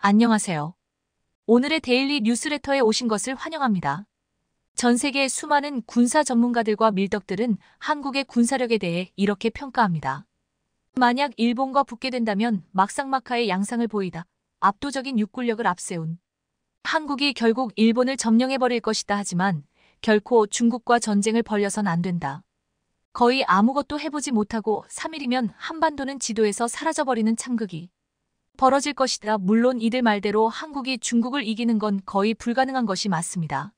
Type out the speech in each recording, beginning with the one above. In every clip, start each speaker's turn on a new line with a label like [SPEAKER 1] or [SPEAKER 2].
[SPEAKER 1] 안녕하세요. 오늘의 데일리 뉴스레터에 오신 것을 환영합니다. 전 세계의 수많은 군사 전문가들과 밀덕들은 한국의 군사력에 대해 이렇게 평가합니다. 만약 일본과 붙게 된다면 막상막하의 양상을 보이다. 압도적인 육군력을 앞세운 한국이 결국 일본을 점령해버릴 것이다. 하지만 결코 중국과 전쟁을 벌여선 안 된다. 거의 아무것도 해보지 못하고 3일이면 한반도는 지도에서 사라져버리는 참극이 벌어질 것이다. 물론 이들 말대로 한국이 중국을 이기는 건 거의 불가능한 것이 맞습니다.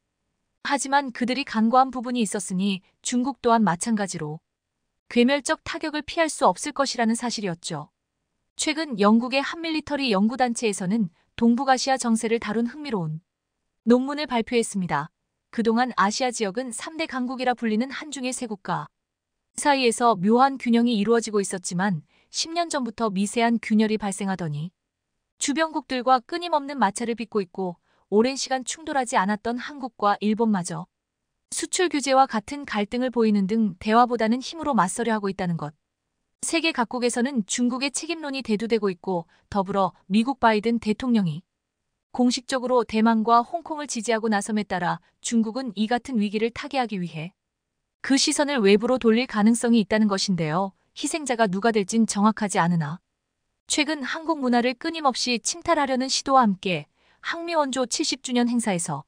[SPEAKER 1] 하지만 그들이 간과한 부분이 있었으니 중국 또한 마찬가지로 괴멸적 타격을 피할 수 없을 것이라는 사실이었죠. 최근 영국의 한 밀리터리 연구단체에서는 동북아시아 정세를 다룬 흥미로운 논문을 발표했습니다. 그동안 아시아 지역은 3대 강국이라 불리는 한중일 세 국가 사이에서 묘한 균형이 이루어지고 있었지만 10년 전부터 미세한 균열이 발생하더니 주변국들과 끊임없는 마찰을 빚고 있고 오랜 시간 충돌하지 않았던 한국과 일본마저 수출 규제와 같은 갈등을 보이는 등 대화보다는 힘으로 맞서려 하고 있다는 것. 세계 각국에서는 중국의 책임론이 대두되고 있고 더불어 미국 바이든 대통령이 공식적으로 대만과 홍콩을 지지하고 나섬에 따라 중국은 이 같은 위기를 타개하기 위해 그 시선을 외부로 돌릴 가능성이 있다는 것인데요. 희생자가 누가 될진 정확하지 않으나 최근 한국 문화를 끊임없이 침탈하려는 시도와 함께 항미원조 70주년 행사에서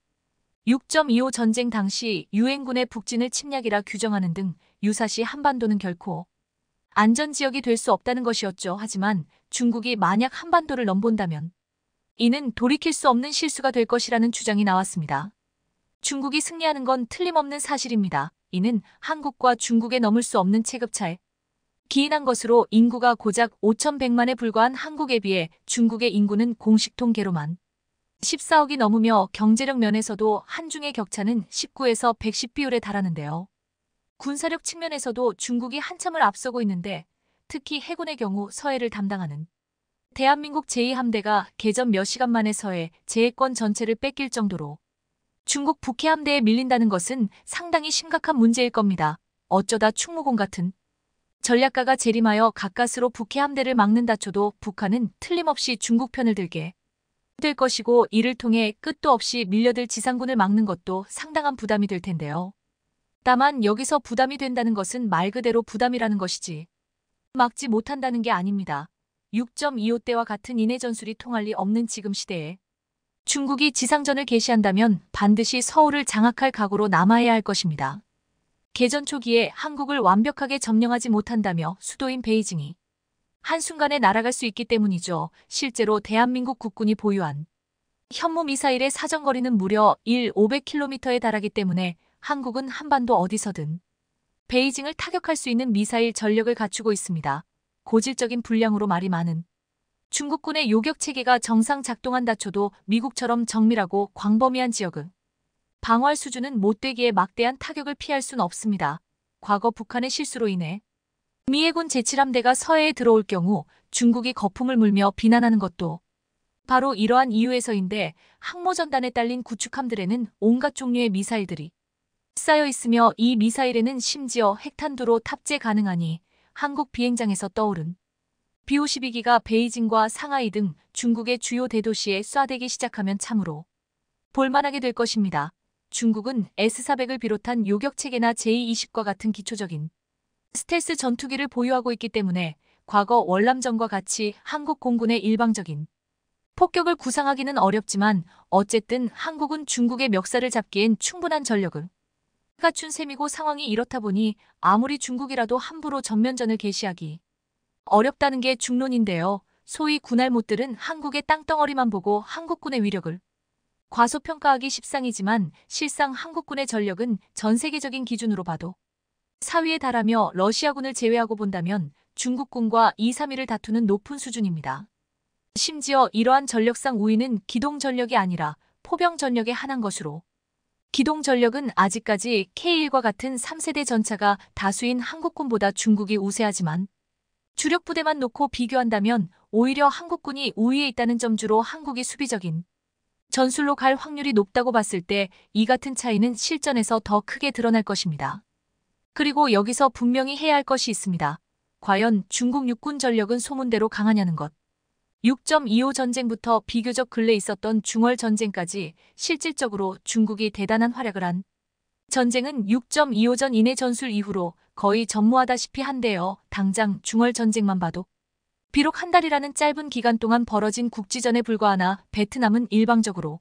[SPEAKER 1] 6.25 전쟁 당시 유엔군의 북진을 침략이라 규정하는 등 유사시 한반도는 결코 안전지역이 될 수 없다는 것이었죠. 하지만 중국이 만약 한반도를 넘본다면 이는 돌이킬 수 없는 실수가 될 것이라는 주장이 나왔습니다. 중국이 승리하는 건 틀림없는 사실입니다. 이는 한국과 중국에 넘을 수 없는 체급차에 기인한 것으로 인구가 고작 5,100만에 불과한 한국에 비해 중국의 인구는 공식 통계로만 14억이 넘으며 경제력 면에서도 한중의 격차는 19에서 110 비율에 달하는데요. 군사력 측면에서도 중국이 한참을 앞서고 있는데 특히 해군의 경우 서해를 담당하는 대한민국 제2함대가 개전 몇 시간 만에 서해 제해권 전체를 뺏길 정도로 중국 북해 함대에 밀린다는 것은 상당히 심각한 문제일 겁니다. 어쩌다 충무공 같은 전략가가 재림하여 가까스로 북해 함대를 막는다 쳐도 북한은 틀림없이 중국 편을 들게 될 것이고 이를 통해 끝도 없이 밀려들 지상군을 막는 것도 상당한 부담이 될 텐데요. 다만 여기서 부담이 된다는 것은 말 그대로 부담이라는 것이지 막지 못한다는 게 아닙니다. 6.25 때와 같은 인해 전술이 통할 리 없는 지금 시대에 중국이 지상전을 개시한다면 반드시 서울을 장악할 각오로 남아야 할 것입니다. 개전 초기에 한국을 완벽하게 점령하지 못한다며 수도인 베이징이 한순간에 날아갈 수 있기 때문이죠. 실제로 대한민국 국군이 보유한 현무 미사일의 사정거리는 무려 500km에 달하기 때문에 한국은 한반도 어디서든 베이징을 타격할 수 있는 미사일 전력을 갖추고 있습니다. 고질적인 분량으로 말이 많은 중국군의 요격체계가 정상 작동한다 쳐도 미국처럼 정밀하고 광범위한 지역은 방어할 수준은 못 되기에 막대한 타격을 피할 순 없습니다. 과거 북한의 실수로 인해 미 해군 제7함대가 서해에 들어올 경우 중국이 거품을 물며 비난하는 것도 바로 이러한 이유에서인데 항모전단에 딸린 구축함들에는 온갖 종류의 미사일들이 쌓여 있으며 이 미사일에는 심지어 핵탄두로 탑재 가능하니 한국 비행장에서 떠오른 B-52기가 베이징과 상하이 등 중국의 주요 대도시에 쏴대기 시작하면 참으로 볼만하게 될 것입니다. 중국은 S-400을 비롯한 요격체계나 제-20과 같은 기초적인 스텔스 전투기를 보유하고 있기 때문에 과거 월남전과 같이 한국 공군의 일방적인 폭격을 구상하기는 어렵지만 어쨌든 한국은 중국의 멱살을 잡기엔 충분한 전력을 갖춘 셈이고 상황이 이렇다 보니 아무리 중국이라도 함부로 전면전을 개시하기 어렵다는 게 중론인데요. 소위 군알못들은 한국의 땅덩어리만 보고 한국군의 위력을 과소평가하기 십상이지만 실상 한국군의 전력은 전 세계적인 기준으로 봐도 4위에 달하며 러시아군을 제외하고 본다면 중국군과 2, 3위를 다투는 높은 수준입니다. 심지어 이러한 전력상 우위는 기동 전력이 아니라 포병 전력에 한한 것으로 기동 전력은 아직까지 K1과 같은 3세대 전차가 다수인 한국군보다 중국이 우세하지만 주력 부대만 놓고 비교한다면 오히려 한국군이 우위에 있다는 점주로 한국이 수비적인 전술로 갈 확률이 높다고 봤을 때 이 같은 차이는 실전에서 더 크게 드러날 것입니다. 그리고 여기서 분명히 해야 할 것이 있습니다. 과연 중국 육군 전력은 소문대로 강하냐는 것. 6.25 전쟁부터 비교적 근래 있었던 중월 전쟁까지 실질적으로 중국이 대단한 활약을 한 전쟁은 6.25 전 인해 전술 이후로 거의 전무하다시피 한데요. 당장 중월 전쟁만 봐도 비록 한 달이라는 짧은 기간 동안 벌어진 국지전에 불과하나 베트남은 일방적으로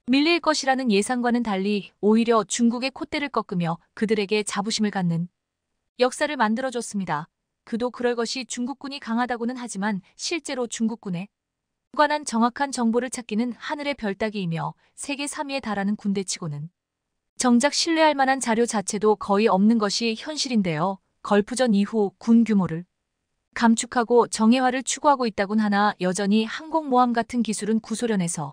[SPEAKER 1] 밀릴 것이라는 예상과는 달리 오히려 중국의 콧대를 꺾으며 그들에게 자부심을 갖는 역사를 만들어줬습니다. 그도 그럴 것이 중국군이 강하다고는 하지만 실제로 중국군에 관한 정확한 정보를 찾기는 하늘의 별 따기이며 세계 3위에 달하는 군대치고는 정작 신뢰할 만한 자료 자체도 거의 없는 것이 현실인데요. 걸프전 이후 군 규모를 감축하고 정예화를 추구하고 있다곤 하나 여전히 항공모함 같은 기술은 구소련에서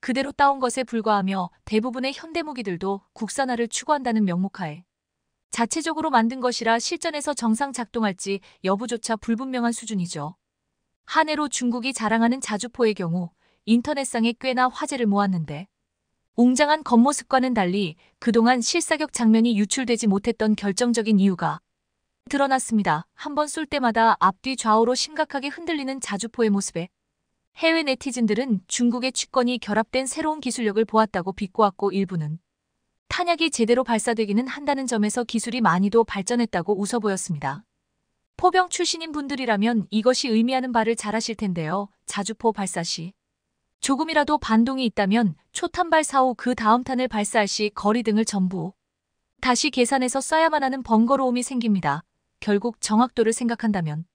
[SPEAKER 1] 그대로 따온 것에 불과하며 대부분의 현대무기들도 국산화를 추구한다는 명목하에 자체적으로 만든 것이라 실전에서 정상 작동할지 여부조차 불분명한 수준이죠. 한 해로 중국이 자랑하는 자주포의 경우 인터넷상에 꽤나 화제를 모았는데 웅장한 겉모습과는 달리 그동안 실사격 장면이 유출되지 못했던 결정적인 이유가 드러났습니다. 한번 쏠 때마다 앞뒤 좌우로 심각하게 흔들리는 자주포의 모습에 해외 네티즌들은 중국의 취권이 결합된 새로운 기술력을 보았다고 비꼬았고 일부는 탄약이 제대로 발사되기는 한다는 점에서 기술이 많이도 발전했다고 웃어 보였습니다. 포병 출신인 분들이라면 이것이 의미하는 바를 잘 아실 텐데요. 자주포 발사 시 조금이라도 반동이 있다면 초탄 발사 후 그 다음 탄을 발사할 시 거리 등을 전부 다시 계산해서 쏴야만 하는 번거로움이 생깁니다. 결국 정확도를 생각한다면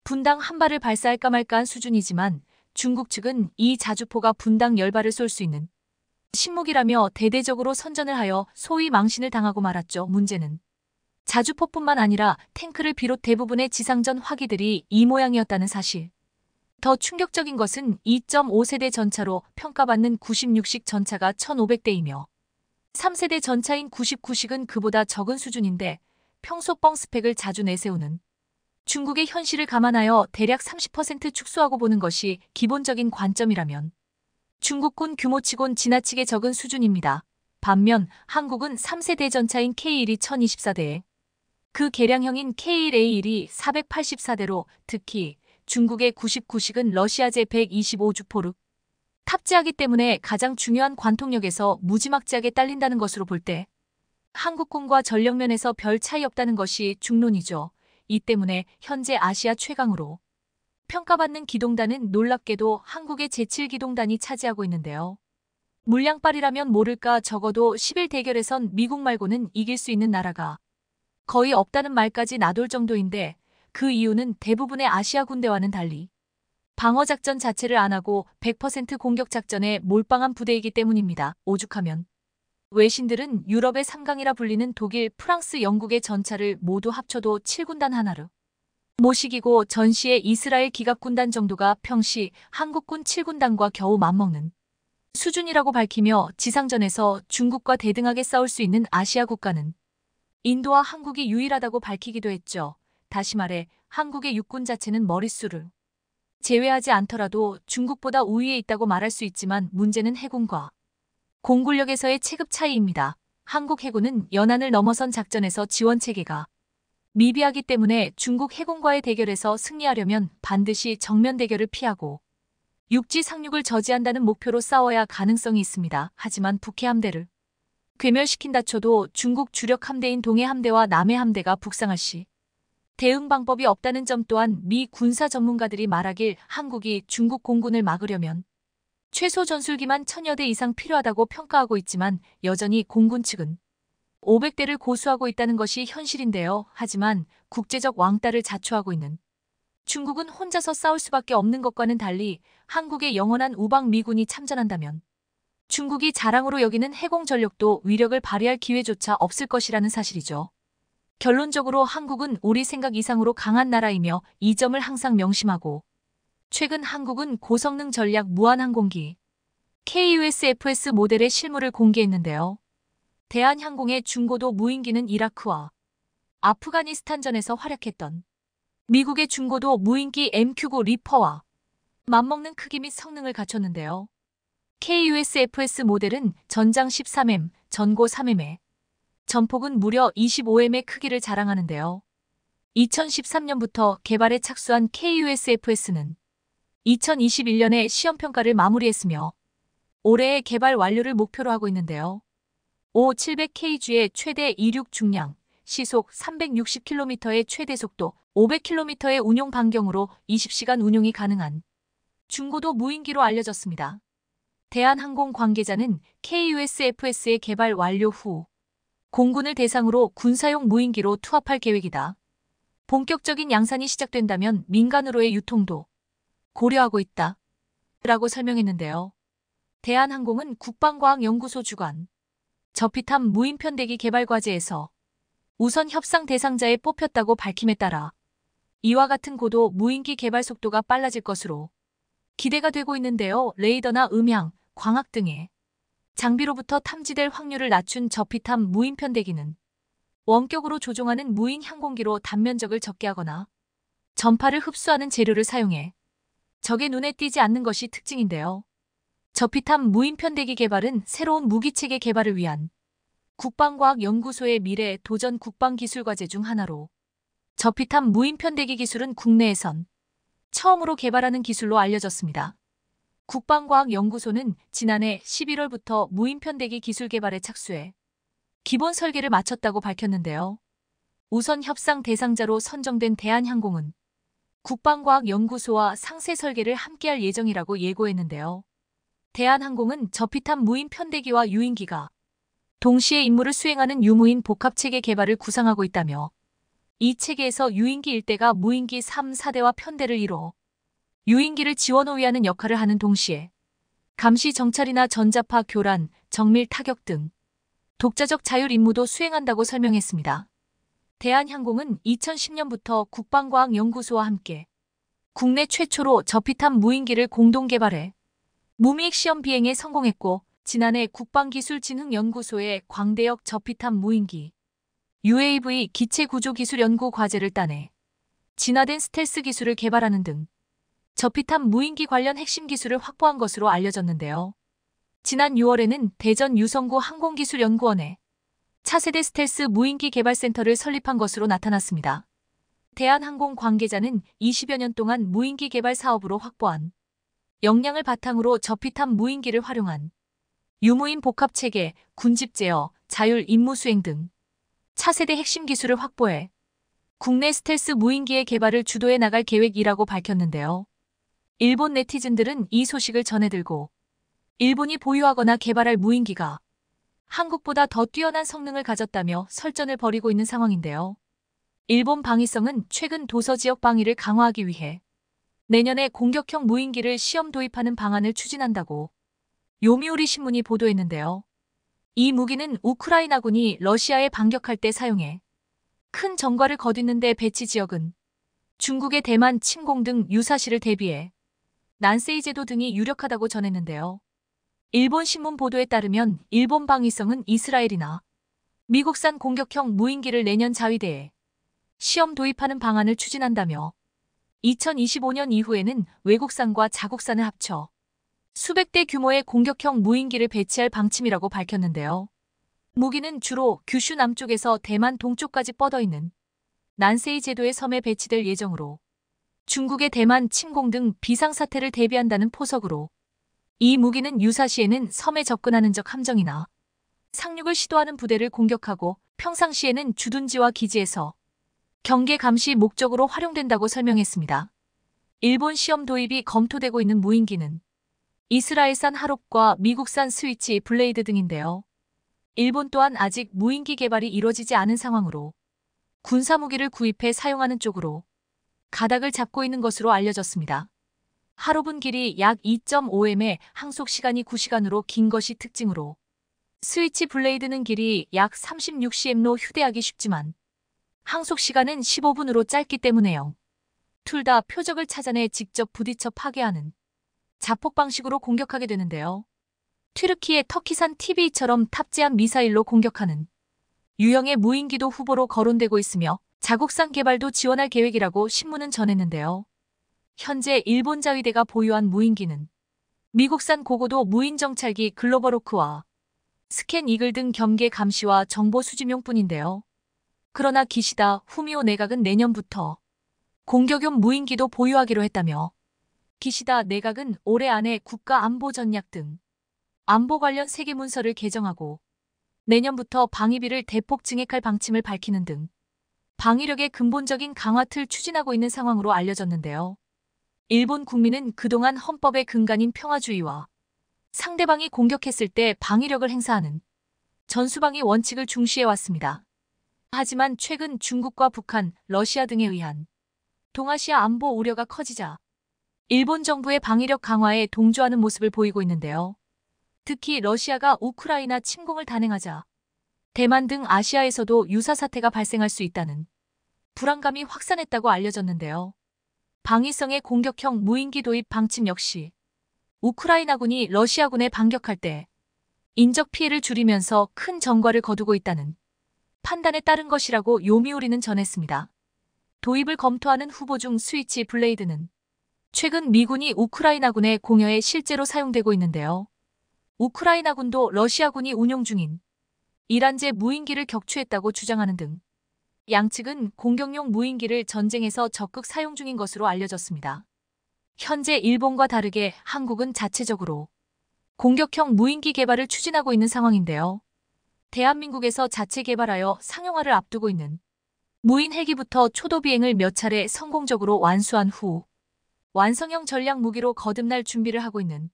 [SPEAKER 1] 분당 한 발을 발사할까 말까한 수준이지만 중국 측은 이 자주포가 분당 10발을 쏠 수 있는 신무기라며 대대적으로 선전을 하여 소위 망신을 당하고 말았죠. 문제는 자주포뿐만 아니라 탱크를 비롯 대부분의 지상전 화기들이 이 모양이었다는 사실. 더 충격적인 것은 2.5세대 전차로 평가받는 96식 전차가 1500대이며 3세대 전차인 99식은 그보다 적은 수준인데 평소 뻥 스펙을 자주 내세우는 중국의 현실을 감안하여 대략 30% 축소하고 보는 것이 기본적인 관점이라면 중국군 규모치곤 지나치게 적은 수준입니다. 반면 한국은 3세대 전차인 K1이 1024대에 그 개량형인 K1A1이 484대로 특히 중국의 99식은 러시아제 125주포를 탑재하기 때문에 가장 중요한 관통력에서 무지막지하게 딸린다는 것으로 볼 때 한국군과 전력면에서 별 차이 없다는 것이 중론이죠. 이 때문에 현재 아시아 최강으로 평가받는 기동단은 놀랍게도 한국의 제7기동단이 차지하고 있는데요. 물량빨이라면 모를까 적어도 10일 대결에선 미국 말고는 이길 수 있는 나라가 거의 없다는 말까지 나돌 정도인데 그 이유는 대부분의 아시아 군대와는 달리 방어작전 자체를 안 하고 100% 공격작전에 몰빵한 부대이기 때문입니다. 오죽하면 외신들은 유럽의 3강이라 불리는 독일, 프랑스, 영국의 전차를 모두 합쳐도 7군단 하나로 모시기고 전시의 이스라엘 기갑군단 정도가 평시 한국군 7군단과 겨우 맞먹는 수준이라고 밝히며 지상전에서 중국과 대등하게 싸울 수 있는 아시아 국가는 인도와 한국이 유일하다고 밝히기도 했죠. 다시 말해 한국의 육군 자체는 머릿수를 제외하지 않더라도 중국보다 우위에 있다고 말할 수 있지만 문제는 해군과 공군력에서의 체급 차이입니다. 한국 해군은 연안을 넘어선 작전에서 지원 체계가 미비하기 때문에 중국 해군과의 대결에서 승리하려면 반드시 정면 대결을 피하고 육지 상륙을 저지한다는 목표로 싸워야 가능성이 있습니다. 하지만 북해 함대를 괴멸시킨다 쳐도 중국 주력 함대인 동해 함대와 남해 함대가 북상할 시 대응 방법이 없다는 점 또한 미 군사 전문가들이 말하길 한국이 중국 공군을 막으려면 최소 전술기만 1000여 대 이상 필요하다고 평가하고 있지만 여전히 공군 측은 500대를 고수하고 있다는 것이 현실인데요. 하지만 국제적 왕따를 자초하고 있는 중국은 혼자서 싸울 수밖에 없는 것과는 달리 한국의 영원한 우방 미군이 참전한다면 중국이 자랑으로 여기는 해공 전력도 위력을 발휘할 기회조차 없을 것이라는 사실이죠. 결론적으로 한국은 우리 생각 이상으로 강한 나라이며 이 점을 항상 명심하고 최근 한국은 고성능 전략 무한항공기 KUSFS 모델의 실물을 공개했는데요. 대한항공의 중고도 무인기는 이라크와 아프가니스탄전에서 활약했던 미국의 중고도 무인기 MQ-9 리퍼와 맞먹는 크기 및 성능을 갖췄는데요. KUSFS 모델은 전장 13M, 전고 3M에 전폭은 무려 25M의 크기를 자랑하는데요. 2013년부터 개발에 착수한 KUSFS는 2021년에 시험평가를 마무리했으며 올해의 개발 완료를 목표로 하고 있는데요. O700KG의 최대 이륙 중량, 시속 360km의 최대 속도, 500km의 운용 반경으로 20시간 운용이 가능한 중고도 무인기로 알려졌습니다. 대한항공 관계자는 KUSFS의 개발 완료 후 공군을 대상으로 군사용 무인기로 투합할 계획이다. 본격적인 양산이 시작된다면 민간으로의 유통도 고려하고 있다. 라고 설명했는데요. 대한항공은 국방과학연구소 주관 저피탐 무인편대기 개발 과제에서 우선 협상 대상자에 뽑혔다고 밝힘에 따라 이와 같은 고도 무인기 개발 속도가 빨라질 것으로 기대가 되고 있는데요. 레이더나 음향, 광학 등의 장비로부터 탐지될 확률을 낮춘 저피탐 무인편대기는 원격으로 조종하는 무인 항공기로 단면적을 적게 하거나 전파를 흡수하는 재료를 사용해 적의 눈에 띄지 않는 것이 특징인데요. 저피탐 무인편대기 개발은 새로운 무기체계 개발을 위한 국방과학연구소의 미래 도전 국방기술과제 중 하나로 저피탐 무인편대기 기술은 국내에선 처음으로 개발하는 기술로 알려졌습니다. 국방과학연구소는 지난해 11월부터 무인편대기 기술 개발에 착수해 기본 설계를 마쳤다고 밝혔는데요. 우선 협상 대상자로 선정된 대한항공은 국방과학연구소와 상세 설계를 함께할 예정이라고 예고했는데요. 대한항공은 저피탐 무인편대기와 유인기가 동시에 임무를 수행하는 유무인 복합체계 개발을 구상하고 있다며 이 체계에서 유인기 1대가 무인기 3, 4대와 편대를 이뤄 유인기를 지원 호위하는 역할을 하는 동시에 감시 정찰이나 전자파 교란, 정밀 타격 등 독자적 자율 임무도 수행한다고 설명했습니다. 대한항공은 2010년부터 국방과학연구소와 함께 국내 최초로 저피탐 무인기를 공동 개발해 무미익 시험 비행에 성공했고 지난해 국방기술진흥연구소의 광대역 저피탐 무인기 UAV 기체구조기술연구 과제를 따내 진화된 스텔스 기술을 개발하는 등 저피탐 무인기 관련 핵심 기술을 확보한 것으로 알려졌는데요. 지난 6월에는 대전 유성구 항공기술연구원에 차세대 스텔스 무인기 개발센터를 설립한 것으로 나타났습니다. 대한항공 관계자는 20여 년 동안 무인기 개발 사업으로 확보한 역량을 바탕으로 저피탐 무인기를 활용한 유무인 복합체계, 군집 제어, 자율 임무 수행 등 차세대 핵심 기술을 확보해 국내 스텔스 무인기의 개발을 주도해 나갈 계획이라고 밝혔는데요. 일본 네티즌들은 이 소식을 전해들고 일본이 보유하거나 개발할 무인기가 한국보다 더 뛰어난 성능을 가졌다며 설전을 벌이고 있는 상황인데요. 일본 방위성은 최근 도서 지역 방위를 강화하기 위해 내년에 공격형 무인기를 시험 도입하는 방안을 추진한다고 요미우리 신문이 보도했는데요. 이 무기는 우크라이나군이 러시아에 반격할 때 사용해 큰 전과를 거두는 데 배치 지역은 중국의 대만, 침공 등 유사시를 대비해 난세이 제도 등이 유력하다고 전했는데요. 일본 신문 보도에 따르면 일본 방위성은 이스라엘이나 미국산 공격형 무인기를 내년 자위대에 시험 도입하는 방안을 추진한다며 2025년 이후에는 외국산과 자국산을 합쳐 수백 대 규모의 공격형 무인기를 배치할 방침이라고 밝혔는데요. 무기는 주로 규슈 남쪽에서 대만 동쪽까지 뻗어있는 난세이 제도의 섬에 배치될 예정으로 중국의 대만 침공 등 비상사태를 대비한다는 포석으로 이 무기는 유사시에는 섬에 접근하는 적 함정이나 상륙을 시도하는 부대를 공격하고 평상시에는 주둔지와 기지에서 경계 감시 목적으로 활용된다고 설명했습니다. 일본 시험 도입이 검토되고 있는 무인기는 이스라엘산 하롭과 미국산 스위치 블레이드 등인데요. 일본 또한 아직 무인기 개발이 이뤄지지 않은 상황으로 군사무기를 구입해 사용하는 쪽으로 가닥을 잡고 있는 것으로 알려졌습니다. 하롭은 길이 약 2.5m에 항속 시간이 9시간으로 긴 것이 특징으로 스위치 블레이드는 길이 약 36cm로 휴대하기 쉽지만 항속 시간은 15분으로 짧기 때문에요. 둘 다 표적을 찾아내 직접 부딪혀 파괴하는 자폭 방식으로 공격하게 되는데요. 튀르키의 터키산 TV처럼 탑재한 미사일로 공격하는 유형의 무인기도 후보로 거론되고 있으며 자국산 개발도 지원할 계획이라고 신문은 전했는데요. 현재 일본 자위대가 보유한 무인기는 미국산 고고도 무인 정찰기 글로벌호크와 스캔 이글 등 경계 감시와 정보 수집용뿐인데요. 그러나 기시다 후미오 내각은 내년부터 공격용 무인기도 보유하기로 했다며 기시다 내각은 올해 안에 국가안보전략 등 안보 관련 세계 문서를 개정하고 내년부터 방위비를 대폭 증액할 방침을 밝히는 등 방위력의 근본적인 강화 틀 추진하고 있는 상황으로 알려졌는데요. 일본 국민은 그동안 헌법의 근간인 평화주의와 상대방이 공격했을 때 방위력을 행사하는 전수방위 원칙을 중시해왔습니다. 하지만 최근 중국과 북한, 러시아 등에 의한 동아시아 안보 우려가 커지자 일본 정부의 방위력 강화에 동조하는 모습을 보이고 있는데요. 특히 러시아가 우크라이나 침공을 단행하자 대만 등 아시아에서도 유사 사태가 발생할 수 있다는 불안감이 확산했다고 알려졌는데요. 방위성의 공격형 무인기 도입 방침 역시 우크라이나군이 러시아군에 반격할 때 인적 피해를 줄이면서 큰 전과를 거두고 있다는 판단에 따른 것이라고 요미우리는 전했습니다. 도입을 검토하는 후보 중 스위치 블레이드는 최근 미군이 우크라이나군의 공여에 실제로 사용되고 있는데요. 우크라이나군도 러시아군이 운용 중인 이란제 무인기를 격추했다고 주장하는 등 양측은 공격용 무인기를 전쟁에서 적극 사용 중인 것으로 알려졌습니다. 현재 일본과 다르게 한국은 자체적으로 공격형 무인기 개발을 추진하고 있는 상황인데요. 대한민국에서 자체 개발하여 상용화를 앞두고 있는 무인 헬기부터 초도 비행을 몇 차례 성공적으로 완수한 후 완성형 전략 무기로 거듭날 준비를 하고 있는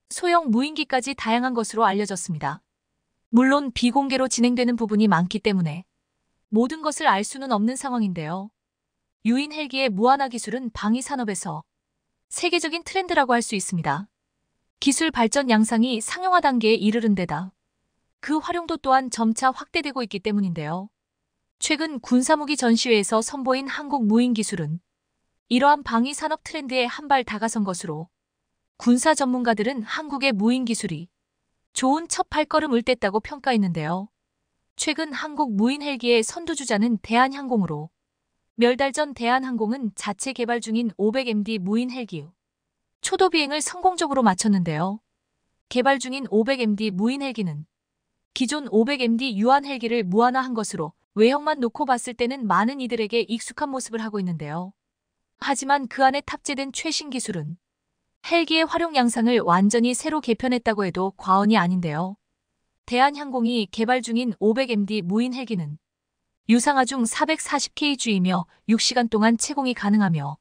[SPEAKER 1] 소형 무인기까지 다양한 것으로 알려졌습니다. 물론 비공개로 진행되는 부분이 많기 때문에 모든 것을 알 수는 없는 상황인데요. 유인 헬기의 무한화 기술은 방위 산업에서 세계적인 트렌드라고 할 수 있습니다. 기술 발전 양상이 상용화 단계에 이르는 데다 그 활용도 또한 점차 확대되고 있기 때문인데요. 최근 군사무기 전시회에서 선보인 한국 무인 기술은 이러한 방위 산업 트렌드에 한 발 다가선 것으로 군사 전문가들은 한국의 무인 기술이 좋은 첫 발걸음을 뗐다고 평가했는데요. 최근 한국 무인 헬기의 선두주자는 대한항공으로 몇 달 전 대한항공은 자체 개발 중인 500MD 무인 헬기 초도 비행을 성공적으로 마쳤는데요. 개발 중인 500MD 무인 헬기는 기존 500MD 유한 헬기를 무한화한 것으로 외형만 놓고 봤을 때는 많은 이들에게 익숙한 모습을 하고 있는데요. 하지만 그 안에 탑재된 최신 기술은 헬기의 활용 양상을 완전히 새로 개편했다고 해도 과언이 아닌데요. 대한항공이 개발 중인 500MD 무인 헬기는 유상화 중 440kg이며 6시간 동안 채공이 가능하며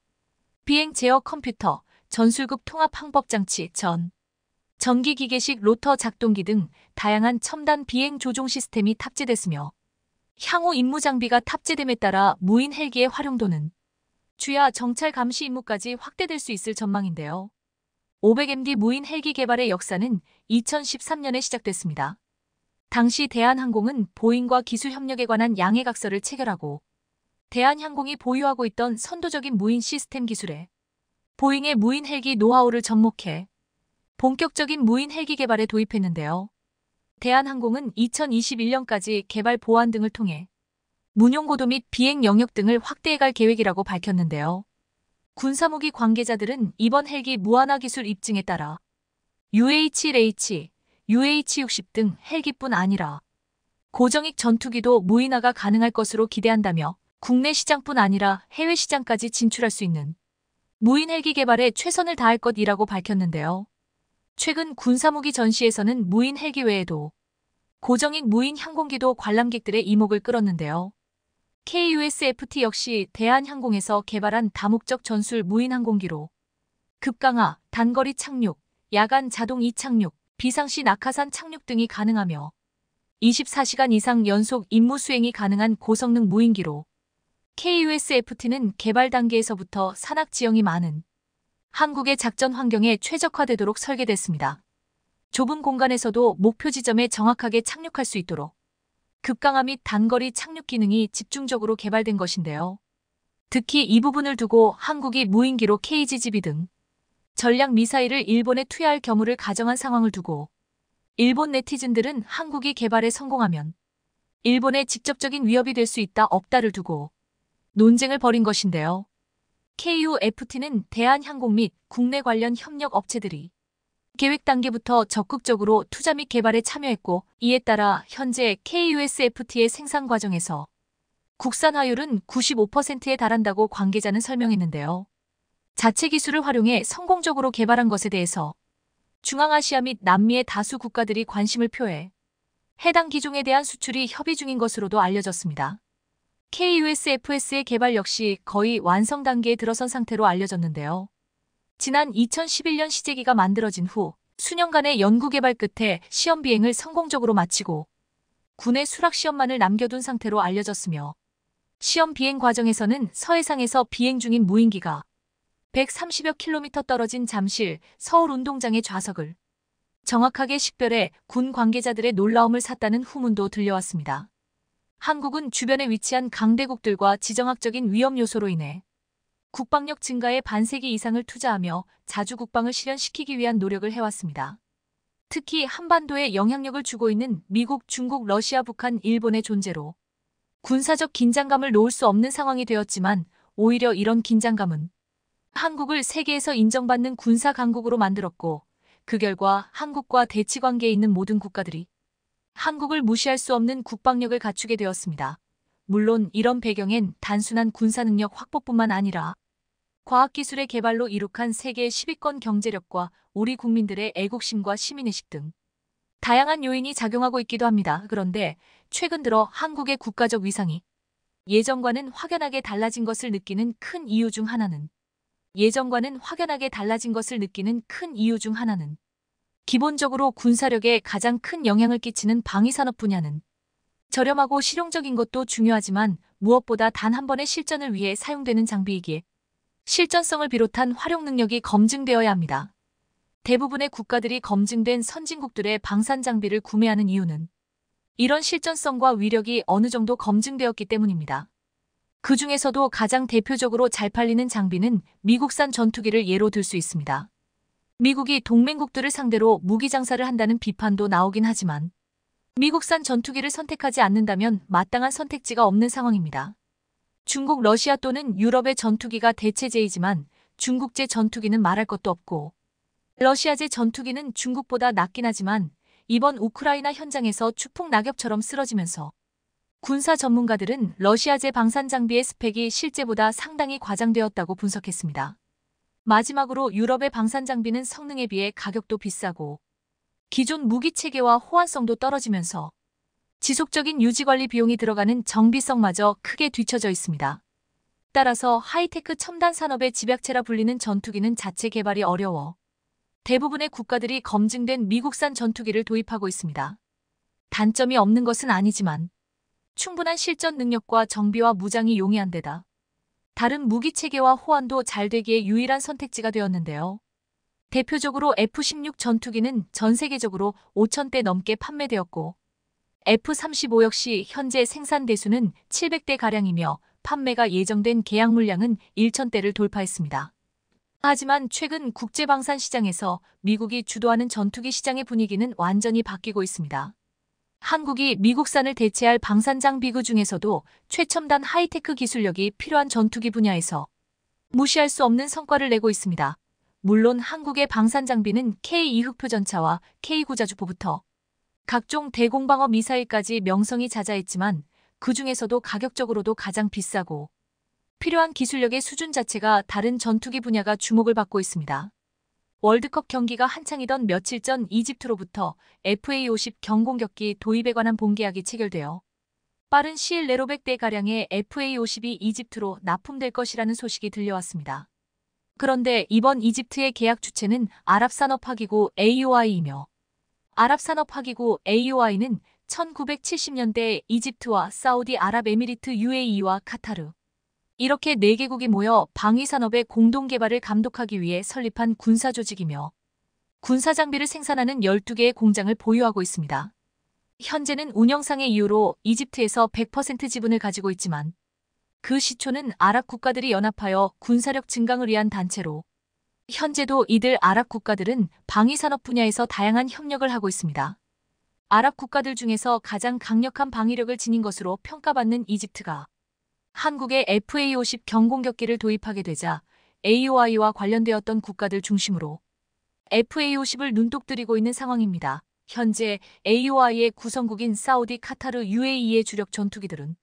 [SPEAKER 1] 비행 제어 컴퓨터, 전술급 통합 항법 장치, 전기 기계식 로터 작동기 등 다양한 첨단 비행 조종 시스템이 탑재됐으며 향후 임무 장비가 탑재됨에 따라 무인 헬기의 활용도는 주야 정찰 감시 임무까지 확대될 수 있을 전망인데요. 500MD 무인 헬기 개발의 역사는 2013년에 시작됐습니다. 당시 대한항공은 보잉과 기술 협력에 관한 양해각서를 체결하고 대한항공이 보유하고 있던 선도적인 무인 시스템 기술에 보잉의 무인 헬기 노하우를 접목해 본격적인 무인 헬기 개발에 도입했는데요. 대한항공은 2021년까지 개발 보완 등을 통해 문용고도 및 비행 영역 등을 확대해갈 계획이라고 밝혔는데요. 군사무기 관계자들은 이번 헬기 무한화 기술 입증에 따라 UH-1H, UH-60 등 헬기뿐 아니라 고정익 전투기도 무인화가 가능할 것으로 기대한다며 국내 시장뿐 아니라 해외 시장까지 진출할 수 있는 무인 헬기 개발에 최선을 다할 것이라고 밝혔는데요. 최근 군사무기 전시에서는 무인 헬기 외에도 고정익 무인 항공기도 관람객들의 이목을 끌었는데요. KUSFT 역시 대한항공에서 개발한 다목적 전술 무인 항공기로 급강하, 단거리 착륙, 야간 자동 이착륙, 비상시 낙하산 착륙 등이 가능하며 24시간 이상 연속 임무 수행이 가능한 고성능 무인기로 KUSFT는 개발 단계에서부터 산악 지형이 많은 한국의 작전 환경에 최적화되도록 설계됐습니다. 좁은 공간에서도 목표 지점에 정확하게 착륙할 수 있도록 급강하 및 단거리 착륙 기능이 집중적으로 개발된 것인데요. 특히 이 부분을 두고 한국이 무인기로 KGB 등 전략 미사일을 일본에 투여할 경우를 가정한 상황을 두고 일본 네티즌들은 한국이 개발에 성공하면 일본에 직접적인 위협이 될 수 있다 없다를 두고 논쟁을 벌인 것인데요. KUFT는 대한항공 및 국내 관련 협력 업체들이 계획 단계부터 적극적으로 투자 및 개발에 참여했고 이에 따라 현재 KUSFT의 생산 과정에서 국산화율은 95%에 달한다고 관계자는 설명했는데요. 자체 기술을 활용해 성공적으로 개발한 것에 대해서 중앙아시아 및 남미의 다수 국가들이 관심을 표해 해당 기종에 대한 수출이 협의 중인 것으로도 알려졌습니다. KUSFS의 개발 역시 거의 완성 단계에 들어선 상태로 알려졌는데요. 지난 2011년 시제기가 만들어진 후 수년간의 연구개발 끝에 시험 비행을 성공적으로 마치고 군의 수락 시험만을 남겨둔 상태로 알려졌으며 시험 비행 과정에서는 서해상에서 비행 중인 무인기가 130여 킬로미터 떨어진 잠실 서울 운동장의 좌석을 정확하게 식별해 군 관계자들의 놀라움을 샀다는 후문도 들려왔습니다. 한국은 주변에 위치한 강대국들과 지정학적인 위험 요소로 인해 국방력 증가에 반세기 이상을 투자하며 자주 국방을 실현시키기 위한 노력을 해왔습니다. 특히 한반도에 영향력을 주고 있는 미국, 중국, 러시아, 북한, 일본의 존재로 군사적 긴장감을 놓을 수 없는 상황이 되었지만 오히려 이런 긴장감은 한국을 세계에서 인정받는 군사 강국으로 만들었고 그 결과 한국과 대치 관계에 있는 모든 국가들이 한국을 무시할 수 없는 국방력을 갖추게 되었습니다. 물론 이런 배경엔 단순한 군사 능력 확보뿐만 아니라 과학기술의 개발로 이룩한 세계 10위권 경제력과 우리 국민들의 애국심과 시민의식 등 다양한 요인이 작용하고 있기도 합니다. 그런데 최근 들어 한국의 국가적 위상이 예전과는 확연하게 달라진 것을 느끼는 큰 이유 중 하나는 기본적으로 군사력에 가장 큰 영향을 끼치는 방위산업 분야는 저렴하고 실용적인 것도 중요하지만 무엇보다 단 한 번의 실전을 위해 사용되는 장비이기에 실전성을 비롯한 활용 능력이 검증되어야 합니다. 대부분의 국가들이 검증된 선진국들의 방산 장비를 구매하는 이유는 이런 실전성과 위력이 어느 정도 검증되었기 때문입니다. 그 중에서도 가장 대표적으로 잘 팔리는 장비는 미국산 전투기를 예로 들 수 있습니다. 미국이 동맹국들을 상대로 무기 장사를 한다는 비판도 나오긴 하지만 미국산 전투기를 선택하지 않는다면 마땅한 선택지가 없는 상황입니다. 중국, 러시아 또는 유럽의 전투기가 대체제이지만 중국제 전투기는 말할 것도 없고 러시아제 전투기는 중국보다 낫긴 하지만 이번 우크라이나 현장에서 추풍 낙엽처럼 쓰러지면서 군사 전문가들은 러시아제 방산 장비의 스펙이 실제보다 상당히 과장되었다고 분석했습니다. 마지막으로 유럽의 방산 장비는 성능에 비해 가격도 비싸고 기존 무기 체계와 호환성도 떨어지면서 지속적인 유지관리 비용이 들어가는 정비성마저 크게 뒤처져 있습니다. 따라서 하이테크 첨단 산업의 집약체라 불리는 전투기는 자체 개발이 어려워 대부분의 국가들이 검증된 미국산 전투기를 도입하고 있습니다. 단점이 없는 것은 아니지만 충분한 실전 능력과 정비와 무장이 용이한 데다 다른 무기 체계와 호환도 잘 되기에 유일한 선택지가 되었는데요. 대표적으로 F-16 전투기는 전 세계적으로 5,000대 넘게 판매되었고 F-35 역시 현재 생산 대수는 700대가량이며 판매가 예정된 계약 물량은 1,000대를 돌파했습니다. 하지만 최근 국제방산 시장에서 미국이 주도하는 전투기 시장의 분위기는 완전히 바뀌고 있습니다. 한국이 미국산을 대체할 방산장비구 중에서도 최첨단 하이테크 기술력이 필요한 전투기 분야에서 무시할 수 없는 성과를 내고 있습니다. 물론 한국의 방산장비는 K2흑표 전차와 K9자주포부터 각종 대공방어 미사일까지 명성이 자자했지만 그 중에서도 가격적으로도 가장 비싸고 필요한 기술력의 수준 자체가 다른 전투기 분야가 주목을 받고 있습니다. 월드컵 경기가 한창이던 며칠 전 이집트로부터 FA-50 경공격기 도입에 관한 본계약이 체결되어 빠른 시일 내로 100대가량의 FA-50이 이집트로 납품될 것이라는 소식이 들려왔습니다. 그런데 이번 이집트의 계약 주체는 아랍산업화기구 AOI이며 아랍산업화기구 AOI는 1970년대 이집트와 사우디아랍에미리트 UAE와 카타르 이렇게 4개국이 모여 방위산업의 공동개발을 감독하기 위해 설립한 군사조직이며 군사장비를 생산하는 12개의 공장을 보유하고 있습니다. 현재는 운영상의 이유로 이집트에서 100% 지분을 가지고 있지만 그 시초는 아랍 국가들이 연합하여 군사력 증강을 위한 단체로 현재도 이들 아랍 국가들은 방위산업 분야에서 다양한 협력을 하고 있습니다. 아랍 국가들 중에서 가장 강력한 방위력을 지닌 것으로 평가받는 이집트가 한국의 FA-50 경공격기를 도입하게 되자 AOI와 관련되었던 국가들 중심으로 FA-50을 눈독 들이고 있는 상황입니다. 현재 AOI의 구성국인 사우디, 카타르, UAE의 주력 전투기들은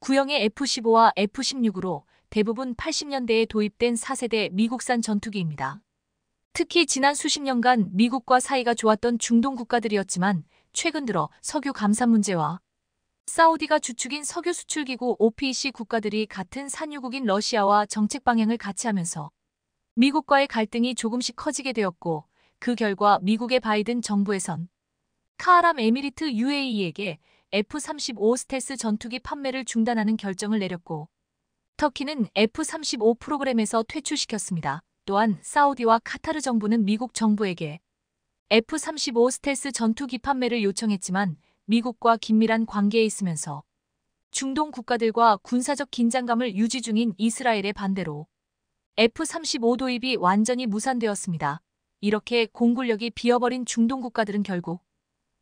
[SPEAKER 1] 구형의 F-15와 F-16으로 대부분 80년대에 도입된 4세대 미국산 전투기입니다. 특히 지난 수십 년간 미국과 사이가 좋았던 중동 국가들이었지만 최근 들어 석유 감산 문제와 사우디가 주축인 석유 수출기구 OPEC 국가들이 같은 산유국인 러시아와 정책 방향을 같이 하면서 미국과의 갈등이 조금씩 커지게 되었고, 그 결과 미국의 바이든 정부에선 카아랍에미리트 UAE에게 F-35 스텔스 전투기 판매를 중단하는 결정을 내렸고, 터키는 F-35 프로그램에서 퇴출시켰습니다. 또한 사우디와 카타르 정부는 미국 정부에게 F-35 스텔스 전투기 판매를 요청했지만 미국과 긴밀한 관계에 있으면서 중동 국가들과 군사적 긴장감을 유지 중인 이스라엘의 반대로 F-35 도입이 완전히 무산되었습니다. 이렇게 공군력이 비어버린 중동 국가들은 결국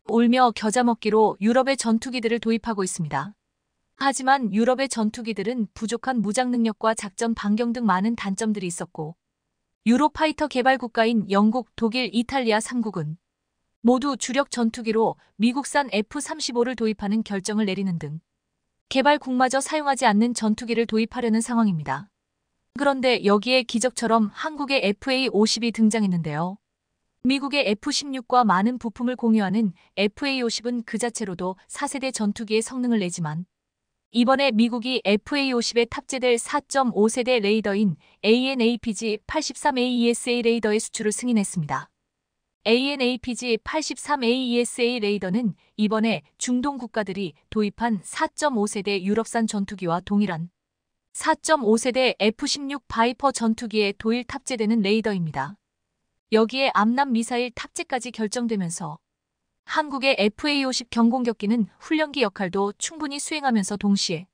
[SPEAKER 1] 울며 겨자 먹기로 유럽의 전투기들을 도입하고 있습니다. 하지만 유럽의 전투기들은 부족한 무장 능력과 작전 반경 등 많은 단점들이 있었고, 유로파이터 개발 국가인 영국, 독일, 이탈리아 3국은 모두 주력 전투기로 미국산 F-35를 도입하는 결정을 내리는 등 개발국마저 사용하지 않는 전투기를 도입하려는 상황입니다. 그런데 여기에 기적처럼 한국의 FA-50이 등장했는데요. 미국의 F-16과 많은 부품을 공유하는 FA-50은 그 자체로도 4세대 전투기의 성능을 내지만 이번에 미국이 FA-50에 탑재될 4.5세대 레이더인 AN/APG-83AESA 레이더의 수출을 승인했습니다. AN/APG-83AESA 레이더는 이번에 중동 국가들이 도입한 4.5세대 유럽산 전투기와 동일한 4.5세대 F-16 바이퍼 전투기에 도일 탑재되는 레이더입니다. 여기에 암람 미사일 탑재까지 결정되면서 한국의 FA-50 경공격기는 훈련기 역할도 충분히 수행하면서 동시에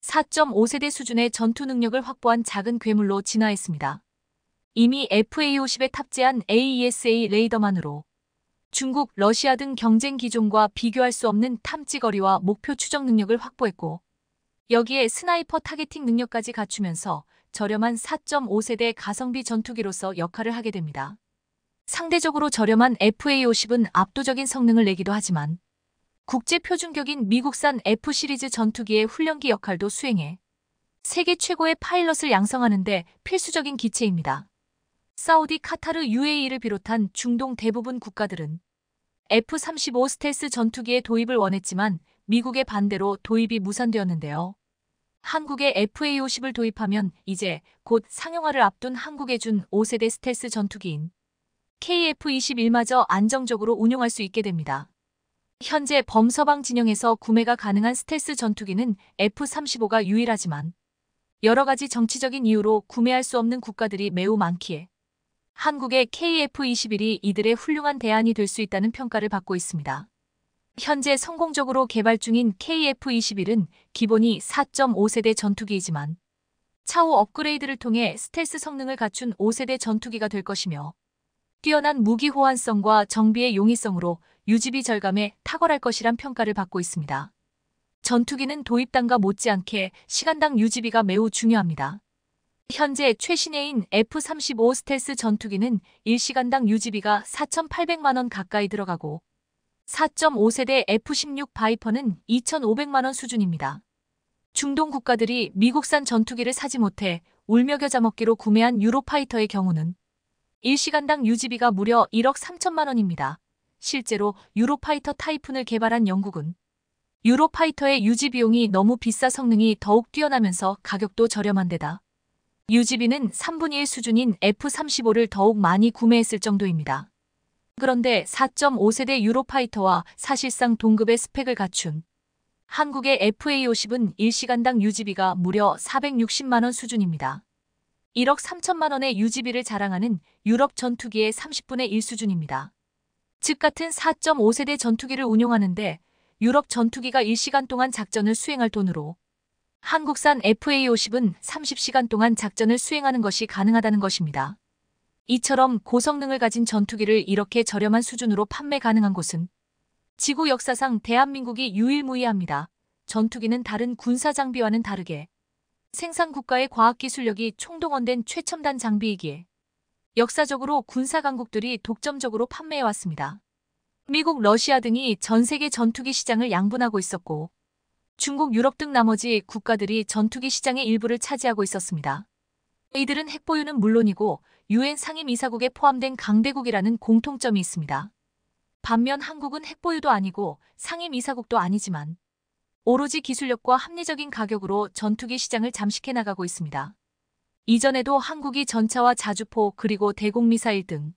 [SPEAKER 1] 4.5세대 수준의 전투 능력을 확보한 작은 괴물로 진화했습니다. 이미 FA-50에 탑재한 AESA 레이더만으로 중국, 러시아 등 경쟁 기종과 비교할 수 없는 탐지거리와 목표 추적 능력을 확보했고, 여기에 스나이퍼 타겟팅 능력까지 갖추면서 저렴한 4.5세대 가성비 전투기로서 역할을 하게 됩니다. 상대적으로 저렴한 FA-50은 압도적인 성능을 내기도 하지만 국제 표준격인 미국산 F 시리즈 전투기의 훈련기 역할도 수행해 세계 최고의 파일럿을 양성하는 데 필수적인 기체입니다. 사우디, 카타르, UAE를 비롯한 중동 대부분 국가들은 F-35 스텔스 전투기의 도입을 원했지만 미국의 반대로 도입이 무산되었는데요. 한국의 FA-50을 도입하면 이제 곧 상용화를 앞둔 한국의 준 5세대 스텔스 전투기인 KF-21마저 안정적으로 운용할 수 있게 됩니다. 현재 범서방 진영에서 구매가 가능한 스텔스 전투기는 F-35가 유일하지만 여러 가지 정치적인 이유로 구매할 수 없는 국가들이 매우 많기에 한국의 KF-21이 이들의 훌륭한 대안이 될 수 있다는 평가를 받고 있습니다. 현재 성공적으로 개발 중인 KF-21은 기본이 4.5세대 전투기이지만 차후 업그레이드를 통해 스텔스 성능을 갖춘 5세대 전투기가 될 것이며 뛰어난 무기 호환성과 정비의 용이성으로 유지비 절감에 탁월할 것이란 평가를 받고 있습니다. 전투기는 도입단과 못지않게 시간당 유지비가 매우 중요합니다. 현재 최신鋭인 F-35 스텔스 전투기는 1시간당 유지비가 4,800만 원 가까이 들어가고 4.5세대 F-16 바이퍼는 2,500만 원 수준입니다. 중동 국가들이 미국산 전투기를 사지 못해 울며 겨자 먹기로 구매한 유로파이터의 경우는 1시간당 유지비가 무려 1억 3천만 원입니다. 실제로 유로파이터 타이푼을 개발한 영국은 유로파이터의 유지비용이 너무 비싸 성능이 더욱 뛰어나면서 가격도 저렴한 데다 유지비는 3분의 1 수준인 F-35를 더욱 많이 구매했을 정도입니다. 그런데 4.5세대 유로파이터와 사실상 동급의 스펙을 갖춘 한국의 FA-50은 1시간당 유지비가 무려 460만 원 수준입니다. 1억 3천만 원의 유지비를 자랑하는 유럽 전투기의 30분의 1 수준입니다. 즉 같은 4.5세대 전투기를 운용하는데 유럽 전투기가 1시간 동안 작전을 수행할 돈으로 한국산 FA-50은 30시간 동안 작전을 수행하는 것이 가능하다는 것입니다. 이처럼 고성능을 가진 전투기를 이렇게 저렴한 수준으로 판매 가능한 곳은 지구 역사상 대한민국이 유일무이합니다. 전투기는 다른 군사 장비와는 다르게 생산 국가의 과학기술력이 총동원된 최첨단 장비이기에 역사적으로 군사 강국들이 독점적으로 판매해왔습니다. 미국, 러시아 등이 전 세계 전투기 시장을 양분하고 있었고 중국, 유럽 등 나머지 국가들이 전투기 시장의 일부를 차지하고 있었습니다. 이들은 핵보유는 물론이고 유엔 상임이사국에 포함된 강대국이라는 공통점이 있습니다. 반면 한국은 핵보유도 아니고 상임이사국도 아니지만 오로지 기술력과 합리적인 가격으로 전투기 시장을 잠식해 나가고 있습니다. 이전에도 한국이 전차와 자주포 그리고 대공미사일 등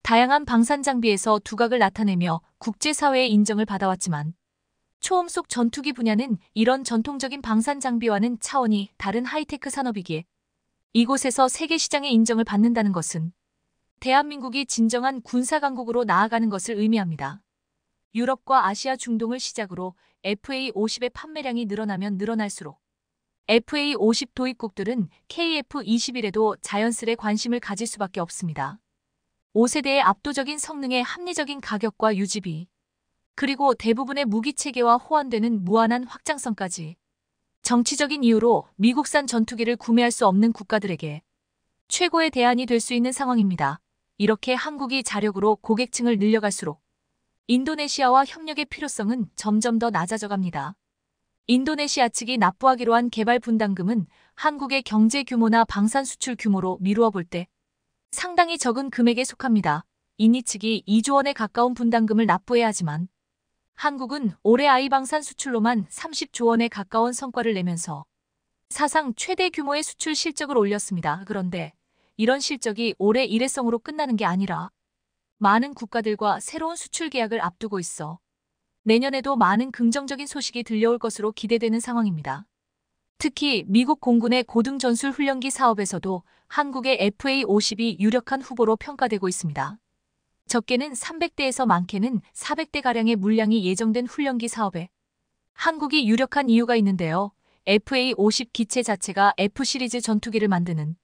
[SPEAKER 1] 다양한 방산 장비에서 두각을 나타내며 국제사회의 인정을 받아왔지만 초음속 전투기 분야는 이런 전통적인 방산 장비와는 차원이 다른 하이테크 산업이기에 이곳에서 세계 시장의 인정을 받는다는 것은 대한민국이 진정한 군사강국으로 나아가는 것을 의미합니다. 유럽과 아시아 중동을 시작으로 FA-50의 판매량이 늘어나면 늘어날수록 FA-50 도입국들은 KF-21에도 자연스레 관심을 가질 수밖에 없습니다. 5세대의 압도적인 성능의 합리적인 가격과 유지비, 그리고 대부분의 무기체계와 호환되는 무한한 확장성까지 정치적인 이유로 미국산 전투기를 구매할 수 없는 국가들에게 최고의 대안이 될 수 있는 상황입니다. 이렇게 한국이 자력으로 고객층을 늘려갈수록 인도네시아와 협력의 필요성은 점점 더 낮아져 갑니다. 인도네시아 측이 납부하기로 한 개발 분담금은 한국의 경제 규모나 방산 수출 규모로 미루어 볼 때 상당히 적은 금액에 속합니다. 인이 측이 2조 원에 가까운 분담금을 납부해야 하지만 한국은 올해 아이방산 수출로만 30조 원에 가까운 성과를 내면서 사상 최대 규모의 수출 실적을 올렸습니다. 그런데 이런 실적이 올해 일회성으로 끝나는 게 아니라 많은 국가들과 새로운 수출 계약을 앞두고 있어 내년에도 많은 긍정적인 소식이 들려올 것으로 기대되는 상황입니다. 특히 미국 공군의 고등전술 훈련기 사업에서도 한국의 FA-50이 유력한 후보로 평가되고 있습니다. 적게는 300대에서 많게는 400대가량의 물량이 예정된 훈련기 사업에 한국이 유력한 이유가 있는데요. FA-50 기체 자체가 F 시리즈 전투기를 만드는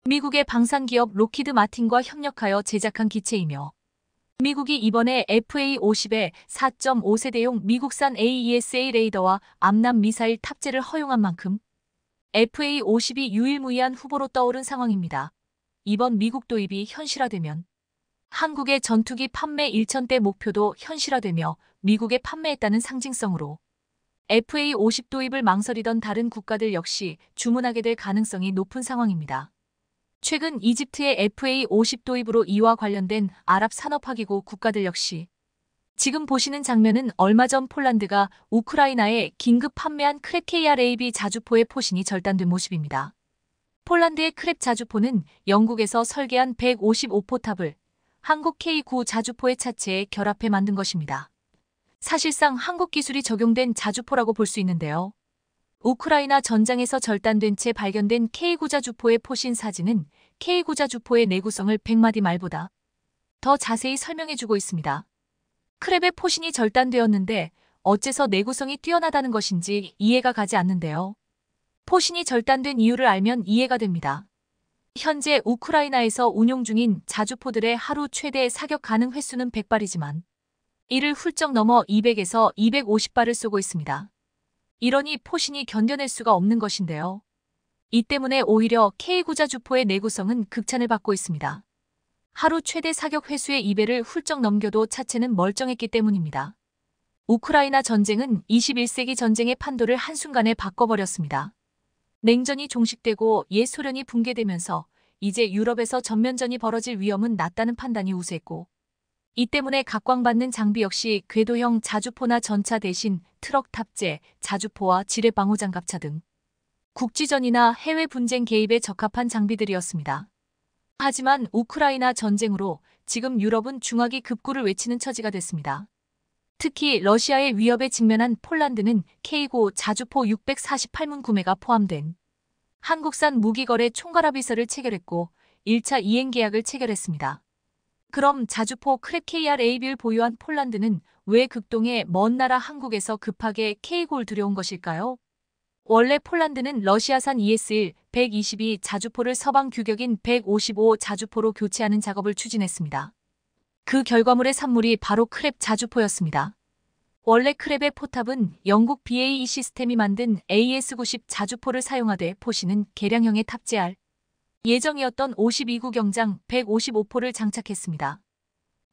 [SPEAKER 1] 미국의 방산기업 로키드 마틴과 협력하여 제작한 기체이며 미국이 이번에 FA-50에 4.5세대용 미국산 AESA 레이더와 암람 미사일 탑재를 허용한 만큼 FA-50이 유일무이한 후보로 떠오른 상황입니다. 이번 미국 도입이 현실화되면 한국의 전투기 판매 1,000대 목표도 현실화되며 미국에 판매했다는 상징성으로 FA-50 도입을 망설이던 다른 국가들 역시 주문하게 될 가능성이 높은 상황입니다. 최근 이집트의 FA-50 도입으로 이와 관련된 아랍 산업화기구 국가들 역시 지금 보시는 장면은 얼마 전 폴란드가 우크라이나에 긴급 판매한 크랩 KR-AB 자주포의 포신이 절단된 모습입니다. 폴란드의 크랩 자주포는 영국에서 설계한 155포탑을 한국 K9 자주포의 차체에 결합해 만든 것입니다. 사실상 한국 기술이 적용된 자주포라고 볼 수 있는데요. 우크라이나 전장에서 절단된 채 발견된 K9 자주포의 포신 사진은 K9 자주포의 내구성을 100마디 말보다 더 자세히 설명해주고 있습니다. 크랩의 포신이 절단되었는데 어째서 내구성이 뛰어나다는 것인지 이해가 가지 않는데요. 포신이 절단된 이유를 알면 이해가 됩니다. 현재 우크라이나에서 운용 중인 자주포들의 하루 최대 사격 가능 횟수는 100발이지만 이를 훌쩍 넘어 200에서 250발을 쏘고 있습니다. 이러니 포신이 견뎌낼 수가 없는 것인데요. 이 때문에 오히려 K9 자주포의 내구성은 극찬을 받고 있습니다. 하루 최대 사격 횟수의 2배를 훌쩍 넘겨도 차체는 멀쩡했기 때문입니다. 우크라이나 전쟁은 21세기 전쟁의 판도를 한순간에 바꿔버렸습니다. 냉전이 종식되고 옛 소련이 붕괴되면서 이제 유럽에서 전면전이 벌어질 위험은 낮다는 판단이 우세했고 이 때문에 각광받는 장비 역시 궤도형 자주포나 전차 대신 트럭 탑재, 자주포와 지뢰 방호장갑차 등 국지전이나 해외 분쟁 개입에 적합한 장비들이었습니다. 하지만 우크라이나 전쟁으로 지금 유럽은 중화기 급구를 외치는 처지가 됐습니다. 특히 러시아의 위협에 직면한 폴란드는 K9 자주포 648문 구매가 포함된 한국산 무기거래 총괄합의서를 체결했고 1차 이행 계약을 체결했습니다. 그럼 자주포 크랩 KR-AB를 보유한 폴란드는 왜 극동의 먼 나라 한국에서 급하게 K9를 들여온 것일까요? 원래 폴란드는 러시아산 ES-1 122 자주포를 서방 규격인 155 자주포로 교체하는 작업을 추진했습니다. 그 결과물의 산물이 바로 크랩 자주포였습니다. 원래 크랩의 포탑은 영국 BAE 시스템이 만든 AS-90 자주포를 사용하되 포신은 개량형에 탑재할 예정이었던 52구 경장 155포를 장착했습니다.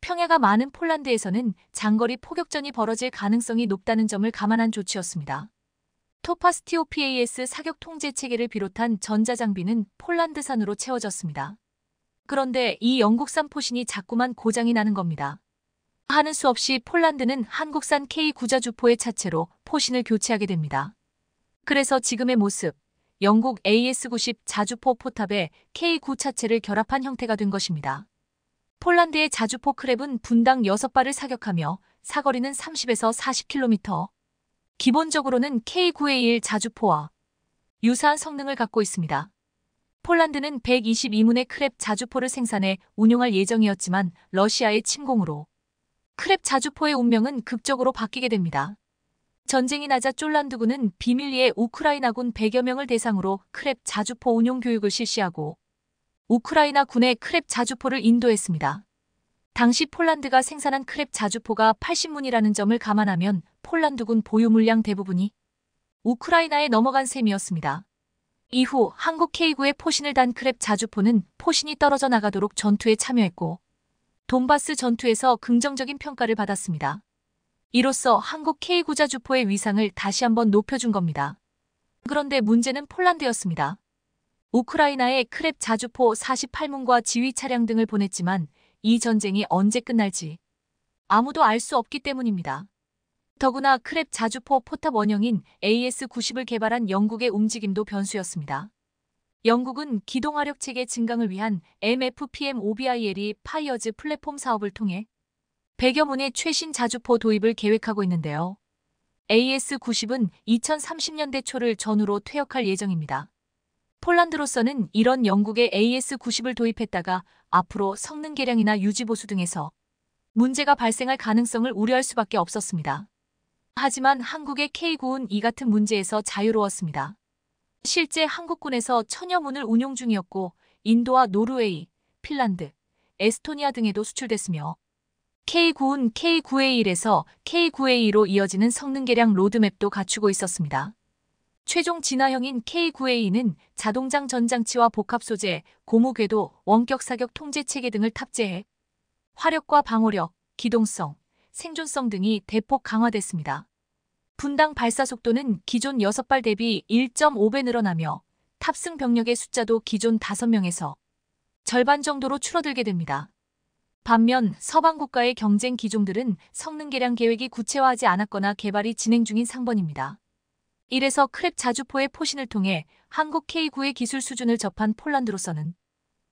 [SPEAKER 1] 평야가 많은 폴란드에서는 장거리 포격전이 벌어질 가능성이 높다는 점을 감안한 조치였습니다. 토파스 TOPAS 사격 통제 체계를 비롯한 전자장비는 폴란드산으로 채워졌습니다. 그런데 이 영국산 포신이 자꾸만 고장이 나는 겁니다. 하는 수 없이 폴란드는 한국산 K9자 주포의 차체로 포신을 교체하게 됩니다. 그래서 지금의 모습, 영국 AS90 자주포 포탑에 K9 차체를 결합한 형태가 된 것입니다. 폴란드의 자주포 크랩은 분당 6발을 사격하며 사거리는 30에서 40km. 기본적으로는 K9A1 자주포와 유사한 성능을 갖고 있습니다. 폴란드는 122문의 크랩 자주포를 생산해 운용할 예정이었지만 러시아의 침공으로 크랩 자주포의 운명은 극적으로 바뀌게 됩니다. 전쟁이 나자 쫄란두군은 비밀리에 우크라이나군 100여 명을 대상으로 크랩 자주포 운용 교육을 실시하고 우크라이나 군에 크랩 자주포를 인도했습니다. 당시 폴란드가 생산한 크랩 자주포가 80문이라는 점을 감안하면 폴란드군 보유 물량 대부분이 우크라이나에 넘어간 셈이었습니다. 이후 한국 K9의 포신을 단 크랩 자주포는 포신이 떨어져 나가도록 전투에 참여했고 돈바스 전투에서 긍정적인 평가를 받았습니다. 이로써 한국 K9 자주포의 위상을 다시 한번 높여준 겁니다. 그런데 문제는 폴란드였습니다. 우크라이나에 크랩 자주포 48문과 지휘 차량 등을 보냈지만 이 전쟁이 언제 끝날지 아무도 알 수 없기 때문입니다. 더구나 크랩 자주포 포탑 원형인 AS90을 개발한 영국의 움직임도 변수였습니다. 영국은 기동화력 체계 증강을 위한 MFPM-OBIL이 파이어즈 플랫폼 사업을 통해 100여 문의 최신 자주포 도입을 계획하고 있는데요. AS90은 2030년대 초를 전후로 퇴역할 예정입니다. 폴란드로서는 이런 영국의 AS90을 도입했다가 앞으로 성능 개량이나 유지 보수 등에서 문제가 발생할 가능성을 우려할 수밖에 없었습니다. 하지만 한국의 K9은 이 같은 문제에서 자유로웠습니다. 실제 한국군에서 1000여 문을 운용 중이었고 인도와 노르웨이, 핀란드, 에스토니아 등에도 수출됐으며 K9은 K9A1에서 K9A2로 이어지는 성능 개량 로드맵도 갖추고 있었습니다. 최종 진화형인 K9A2는 자동장 전장치와 복합 소재, 고무 궤도, 원격 사격 통제 체계 등을 탑재해 화력과 방어력, 기동성, 생존성 등이 대폭 강화됐습니다. 분당 발사 속도는 기존 6발 대비 1.5배 늘어나며 탑승 병력의 숫자도 기존 5명에서 절반 정도로 줄어들게 됩니다. 반면 서방 국가의 경쟁 기종들은 성능 개량 계획이 구체화하지 않았거나 개발이 진행 중인 상번입니다. 이래서 크랩 자주포의 포신을 통해 한국 K9의 기술 수준을 접한 폴란드로서는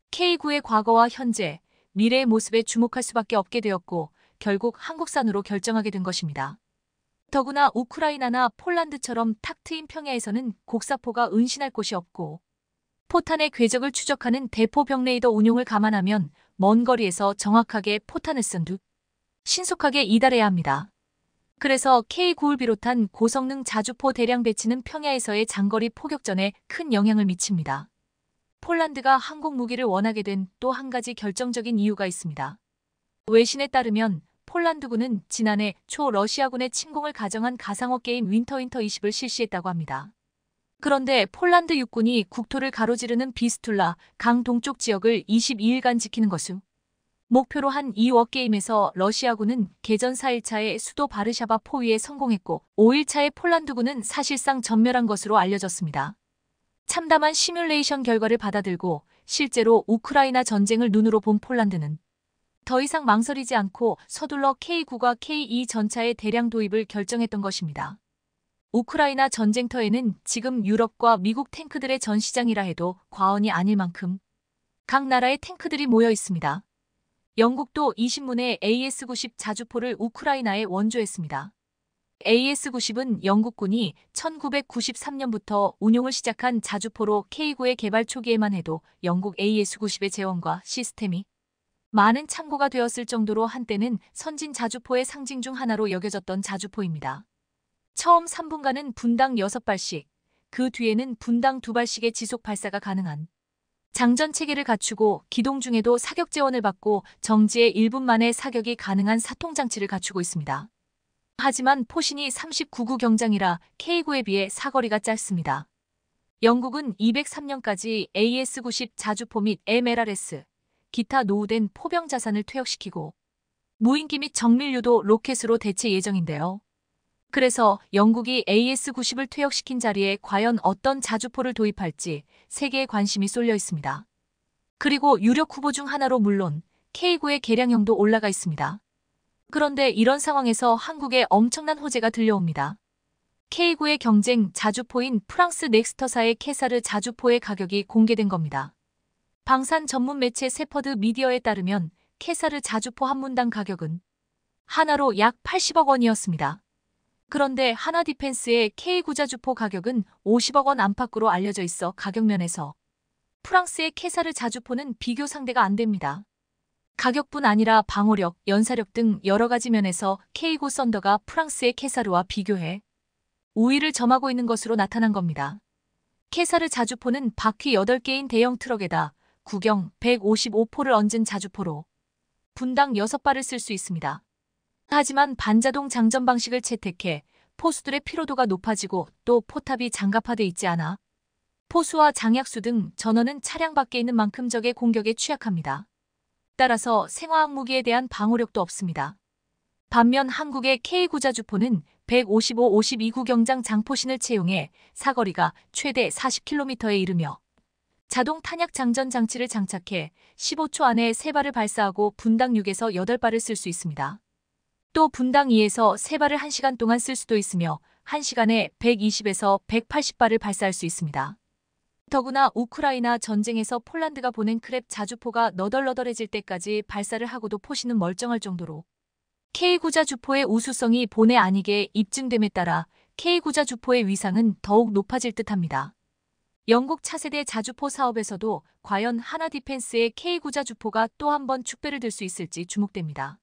[SPEAKER 1] K9의 과거와 현재, 미래의 모습에 주목할 수밖에 없게 되었고 결국 한국산으로 결정하게 된 것입니다. 더구나 우크라이나나 폴란드처럼 탁 트인 평야에서는 곡사포가 은신할 곳이 없고 포탄의 궤적을 추적하는 대포 병레이더 운용을 감안하면 먼 거리에서 정확하게 포탄을 쏜 후 신속하게 이달해야 합니다. 그래서 K9를 비롯한 고성능 자주포 대량 배치는 평야에서의 장거리 포격전에 큰 영향을 미칩니다. 폴란드가 한국 무기를 원하게 된 또 한 가지 결정적인 이유가 있습니다. 외신에 따르면 폴란드군은 지난해 초 러시아군의 침공을 가정한 가상어 게임 윈터 20을 실시했다고 합니다. 그런데 폴란드 육군이 국토를 가로지르는 비스툴라 강 동쪽 지역을 22일간 지키는 것을 목표로 한 이 워게임에서 러시아군은 개전 4일차에 수도 바르샤바 포위에 성공했고 5일차에 폴란드군은 사실상 전멸한 것으로 알려졌습니다. 참담한 시뮬레이션 결과를 받아들고 실제로 우크라이나 전쟁을 눈으로 본 폴란드는 더 이상 망설이지 않고 서둘러 K9과 K2 전차의 대량 도입을 결정했던 것입니다. 우크라이나 전쟁터에는 지금 유럽과 미국 탱크들의 전시장이라 해도 과언이 아닐 만큼 각 나라의 탱크들이 모여 있습니다. 영국도 20문의 AS90 자주포를 우크라이나에 원조했습니다. AS90은 영국군이 1993년부터 운용을 시작한 자주포로 K9의 개발 초기에만 해도 영국 AS90의 재원과 시스템이 많은 참고가 되었을 정도로 한때는 선진 자주포의 상징 중 하나로 여겨졌던 자주포입니다. 처음 3분간은 분당 6발씩, 그 뒤에는 분당 2발씩의 지속 발사가 가능한 장전 체계를 갖추고 기동 중에도 사격 지원을 받고 정지의 1분 만에 사격이 가능한 사통장치를 갖추고 있습니다. 하지만 포신이 39구 경장이라 K9에 비해 사거리가 짧습니다. 영국은 203년까지 AS90 자주포 및 MLRS, 기타 노후된 포병 자산을 퇴역시키고 무인기 및 정밀 유도 로켓으로 대체 예정인데요. 그래서 영국이 AS-90을 퇴역시킨 자리에 과연 어떤 자주포를 도입할지 세계의 관심이 쏠려 있습니다. 그리고 유력 후보 중 하나로 물론 K9의 개량형도 올라가 있습니다. 그런데 이런 상황에서 한국에 엄청난 호재가 들려옵니다. K9의 경쟁 자주포인 프랑스 넥스터사의 캐사르 자주포의 가격이 공개된 겁니다. 방산 전문 매체 세퍼드 미디어에 따르면 캐사르 자주포 한 문당 가격은 하나로 약 80억 원이었습니다. 그런데 하나디펜스의 K9 자주포 가격은 50억 원 안팎으로 알려져 있어 가격 면에서 프랑스의 캐사르 자주포는 비교 상대가 안 됩니다. 가격뿐 아니라 방호력, 연사력 등 여러 가지 면에서 K9 썬더가 프랑스의 캐사르와 비교해 우위를 점하고 있는 것으로 나타난 겁니다. 캐사르 자주포는 바퀴 8개인 대형 트럭에다 구경 155포를 얹은 자주포로 분당 6발을 쓸 수 있습니다. 하지만 반자동 장전 방식을 채택해 포수들의 피로도가 높아지고 또 포탑이 장갑화돼 있지 않아 포수와 장약수 등 전원은 차량 밖에 있는 만큼 적의 공격에 취약합니다. 따라서 생화학 무기에 대한 방어력도 없습니다. 반면 한국의 K9 자주포는 155-52 경장 장포신을 채용해 사거리가 최대 40km에 이르며 자동 탄약 장전 장치를 장착해 15초 안에 3발을 발사하고 분당 6에서 8발을 쓸 수 있습니다. 또 분당 2에서 3발을 1시간 동안 쓸 수도 있으며 1시간에 120에서 180발을 발사할 수 있습니다. 더구나 우크라이나 전쟁에서 폴란드가 보낸 크랩 자주포가 너덜너덜해질 때까지 발사를 하고도 포신은 멀쩡할 정도로 K9 자주포의 우수성이 본의 아니게 입증됨에 따라 K9 자주포의 위상은 더욱 높아질 듯합니다. 영국 차세대 자주포 사업에서도 과연 하나디펜스의 K9 자주포가 또 한 번 축배를 들 수 있을지 주목됩니다.